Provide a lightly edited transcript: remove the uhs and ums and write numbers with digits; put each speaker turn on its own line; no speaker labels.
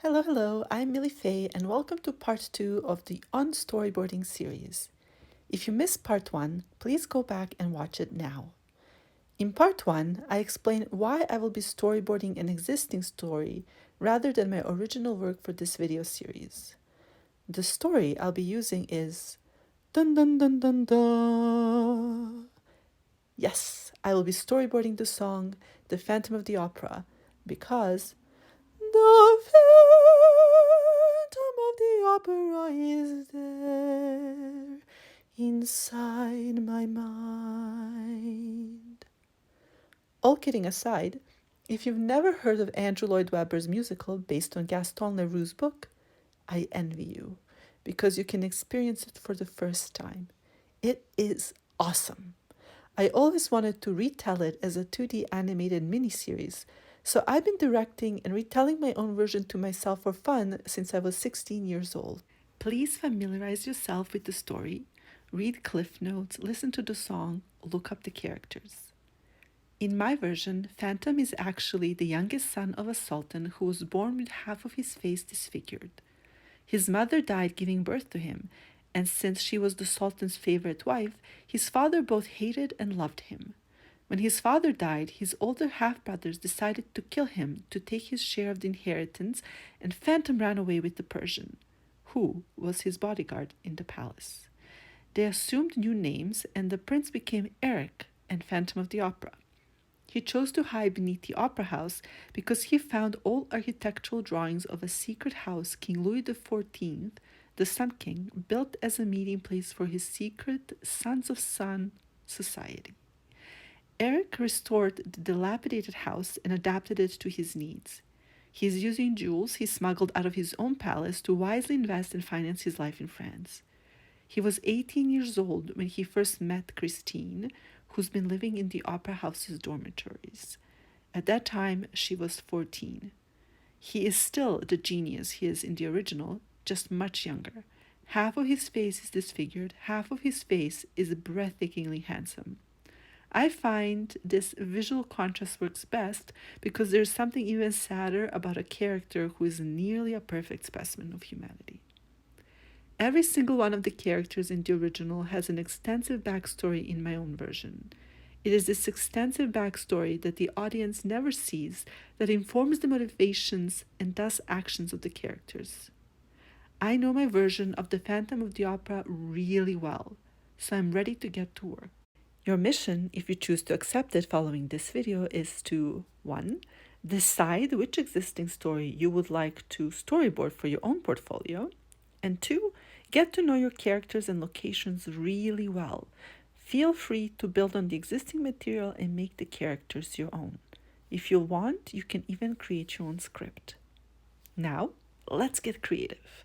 Hello, I'm Mili Fay, and welcome to part 2 of the On Storyboarding series. If you missed part 1, please go back and watch it now. In part 1, I explain why I will be storyboarding an existing story rather than my original work for this video series. The story I'll be using is Dun Dun Dun Dun Dun. Yes, I will be storyboarding the song The Phantom of the Opera because the Phantom of the Opera is there inside my mind. All kidding aside, if you've never heard of Andrew Lloyd Webber's musical based on Gaston Leroux's book, I envy you because you can experience it for the first time. It is awesome. I always wanted to retell it as a 2D animated miniseries, so I've been directing and retelling my own version to myself for fun since I was 16 years old. Please familiarize yourself with the story, read cliff notes, listen to the song, look up the characters. In my version, Phantom is actually the youngest son of a sultan who was born with half of his face disfigured. His mother died giving birth to him, and since she was the Sultan's favorite wife, his father both hated and loved him. When his father died, his older half-brothers decided to kill him to take his share of the inheritance, and Phantom ran away with the Persian, who was his bodyguard in the palace. They assumed new names, and the prince became Eric and Phantom of the Opera. He chose to hide beneath the opera house because he found old architectural drawings of a secret house King Louis XIV, the Sun King, built as a meeting place for his secret Sons of Sun society. Eric restored the dilapidated house and adapted it to his needs. He is using jewels he smuggled out of his own palace to wisely invest and finance his life in France. He was 18 years old when he first met Christine, who's been living in the opera house's dormitories. At that time, she was 14. He is still the genius he is in the original, just much younger. Half of his face is disfigured, half of his face is breathtakingly handsome. I find this visual contrast works best because there's something even sadder about a character who is nearly a perfect specimen of humanity. Every single one of the characters in the original has an extensive backstory in my own version. It is this extensive backstory that the audience never sees that informs the motivations and thus actions of the characters. I know my version of the Phantom of the Opera really well, so I'm ready to get to work. Your mission, if you choose to accept it following this video, is to 1. Decide which existing story you would like to storyboard for your own portfolio, and 2. Get to know your characters and locations really well. Feel free to build on the existing material and make the characters your own. If you want, you can even create your own script. Now, let's get creative.